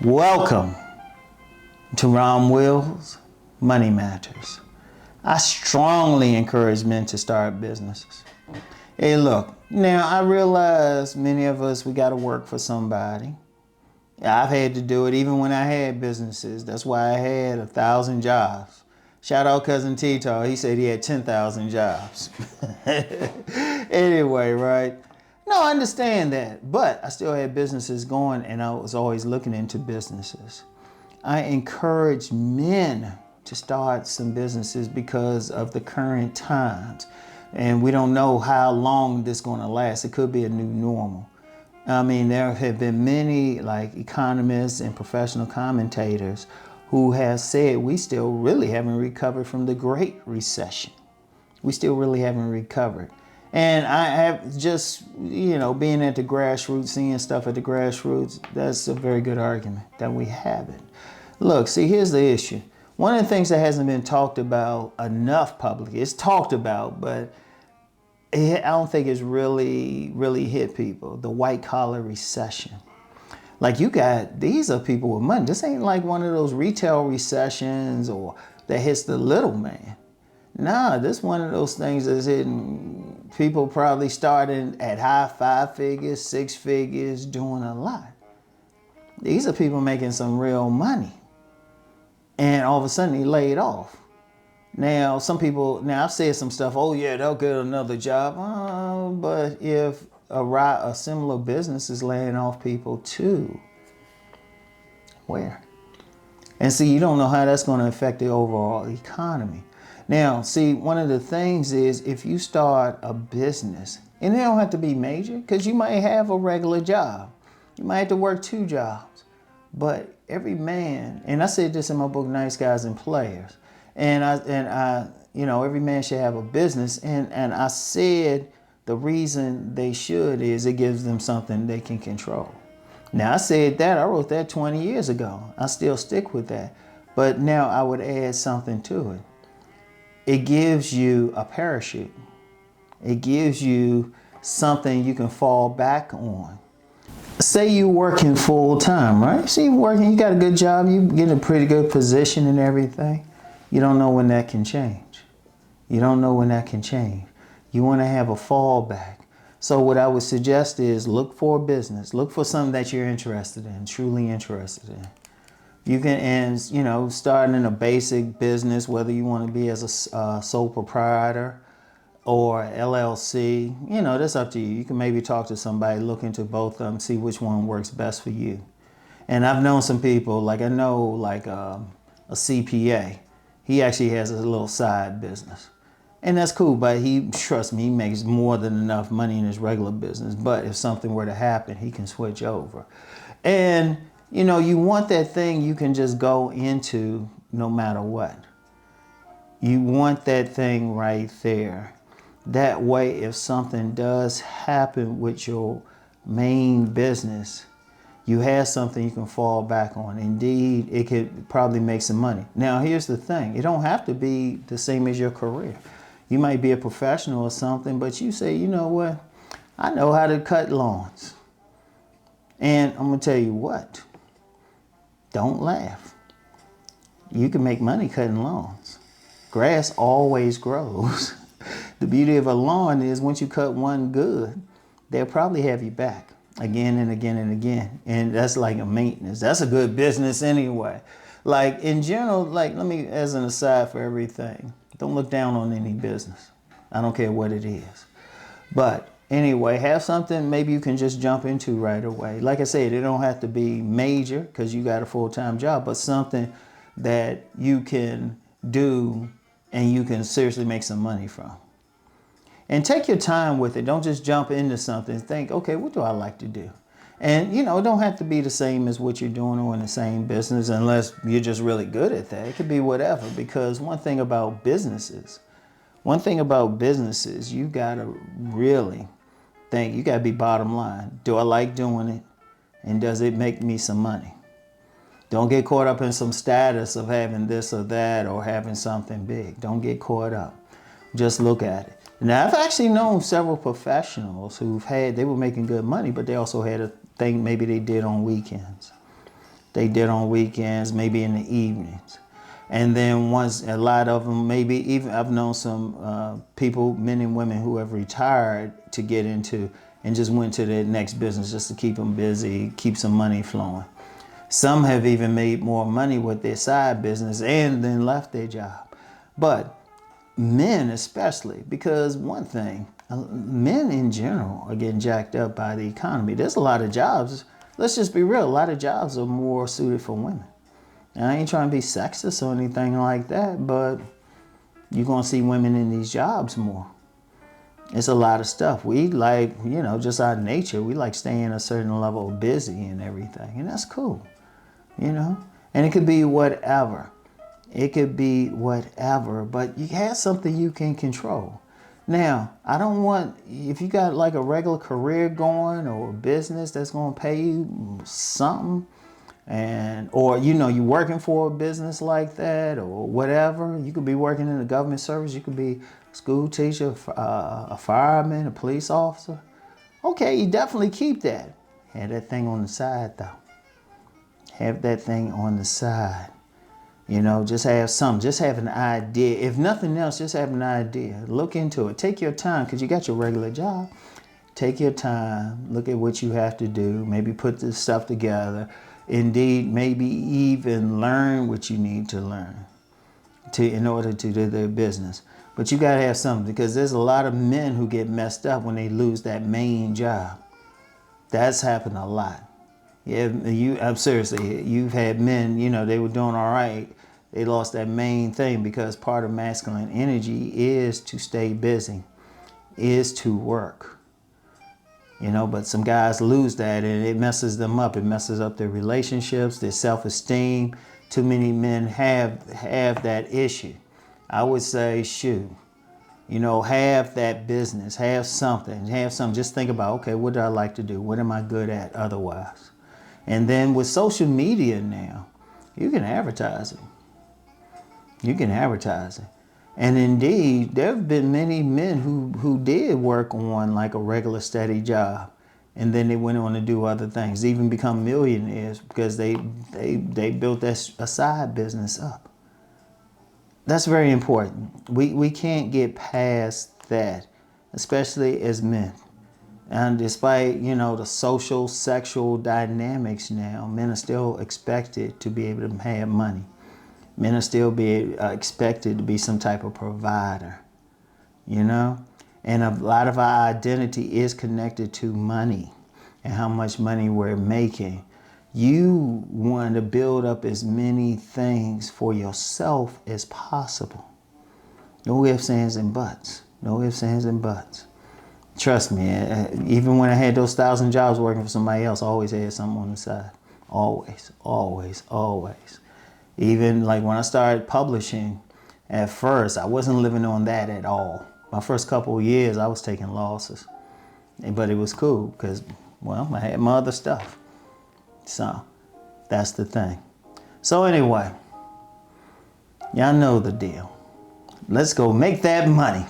Welcome to Rom Wills, Money Matters. I strongly encourage men to start businesses. Hey, look, now I realize many of us, we got to work for somebody. I've had to do it even when I had businesses. That's why I had 1,000 jobs. Shout out Cousin Tito. He said he had 10,000 jobs. Anyway, right? No, I understand that. But I still had businesses going and I was always looking into businesses. I encourage men to start some businesses because of the current times. And we don't know how long this is going to last. It could be a new normal. I mean, there have been many like economists and professional commentators who have said we still really haven't recovered from the Great Recession. We still really haven't recovered. And I have just, being at the grassroots, seeing stuff at the grassroots, that's a very good argument that we haven't. Look, see, here's the issue. One of the things that hasn't been talked about enough publicly, it's talked about, but I don't think it's really hit people. The white collar recession. Like these are people with money. This ain't like one of those retail recessions or that hits the little man. Nah, this one of those things that's hitting people probably starting at high 5 figures, 6 figures, doing a lot. These are people making some real money. And all of a sudden they laid off. Now, I've said some stuff, oh yeah, they'll get another job. But if a similar business is laying off people too, where? And see, you don't know how that's going to affect the overall economy. Now, see, one of the things is if you start a business, and it don't have to be major, because you might have a regular job. You might have to work 2 jobs. But every man, and I said this in my book, Nice Guys and Players, and I every man should have a business. And I said the reason they should is it gives them something they can control. Now, I wrote that 20 years ago. I still stick with that. But now I would add something to it. It gives you a parachute. It gives you something you can fall back on. Say you're working full time, right? See, you got a good job, you get a pretty good position and everything. You don't know when that can change. You don't know when that can change. You want to have a fallback. So what I would suggest is look for a business. Look for something that you're interested in, truly interested in. You can, starting in a basic business, whether you want to be as a sole proprietor or LLC, that's up to you. You can maybe talk to somebody, look into both of them, see which one works best for you. And I've known some people, a CPA. He actually has a little side business. And that's cool, but trust me, he makes more than enough money in his regular business. But if something were to happen, he can switch over. And you want that thing you can just go into no matter what. You want that thing right there. That way, if something does happen with your main business, you have something you can fall back on. Indeed, it could probably make some money. Now, here's the thing. It don't have to be the same as your career. You might be a professional or something, but you say, you know what? I know how to cut lawns. And I'm going to tell you what. Don't laugh. You can make money cutting lawns. Grass always grows. The beauty of a lawn is once you cut one good, they'll probably have you back again and again and again. And that's like a maintenance. That's a good business anyway. Like in general, let me, as an aside for everything, don't look down on any business. I don't care what it is. But anyway, have something maybe you can just jump into right away. Like I said, it don't have to be major because you got a full-time job, but something that you can do and you can seriously make some money from. And take your time with it. Don't just jump into something. Think, okay, what do I like to do? And, it don't have to be the same as what you're doing or in the same business unless you're just really good at that. It could be whatever, because one thing about businesses, you got to really think, you got to be bottom line. Do I like doing it? And does it make me some money? Don't get caught up in some status of having this or that or having something big. Don't get caught up. Just look at it. Now, I've actually known several professionals they were making good money, but they also had a thing maybe they did on weekends. they did on weekends, maybe in the evenings. And then once, a lot of them, maybe even, I've known some people, men and women who have retired to get into and just went to their next business just to keep them busy, keep some money flowing. Some have even made more money with their side business and then left their job. But men especially, because one thing, men in general are getting jacked up by the economy. There's a lot of jobs. Let's just be real. A lot of jobs are more suited for women. And I ain't trying to be sexist or anything like that, but you're going to see women in these jobs more. It's a lot of stuff. We like, you know, just our nature. We like staying a certain level of busy and everything. And that's cool, you know. And it could be whatever. It could be whatever, but you have something you can control. Now, I don't want, if you got like a regular career going or a business that's going to pay you something, and or you know you're working for a business like that or whatever. You could be working in the government service. You could be a school teacher, a fireman, a police officer. Okay, you definitely keep that. Have that thing on the side though. Have that thing on the side. You know, just have something. Just have an idea. If nothing else, just have an idea. Look into it. Take your time because you got your regular job. Take your time. Look at what you have to do. Maybe put this stuff together. Indeed, maybe even learn what you need to learn in order to do their business. But you got to have something because there's a lot of men who get messed up when they lose that main job. That's happened a lot. Yeah, I'm seriously, you've had men, you know, they were doing all right. They lost that main thing because part of masculine energy is to stay busy, is to work. You know, but some guys lose that and it messes them up. It messes up their relationships, their self-esteem. Too many men have that issue. I would say, shoot, you know, have that business, have something. Just think about, okay, what do I like to do? What am I good at otherwise? And then with social media now, you can advertise it. You can advertise it. And indeed, there have been many men who did work on like a regular steady job. And then they went on to do other things, even become millionaires because they built a side business up. That's very important. We can't get past that, especially as men. And despite, you know, the social, sexual dynamics now, men are still expected to be able to have money. Men are still expected to be some type of provider, you know? And a lot of our identity is connected to money and how much money we're making. You want to build up as many things for yourself as possible. No ifs, ands, and buts. No ifs, ands, and buts. Trust me, even when I had those 1,000 jobs working for somebody else, I always had something on the side. Always, always, always. Even like when I started publishing, at first, I wasn't living on that at all. My first couple of years, I was taking losses. But it was cool because, well, I had my other stuff. So, that's the thing. So anyway, y'all know the deal. Let's go make that money.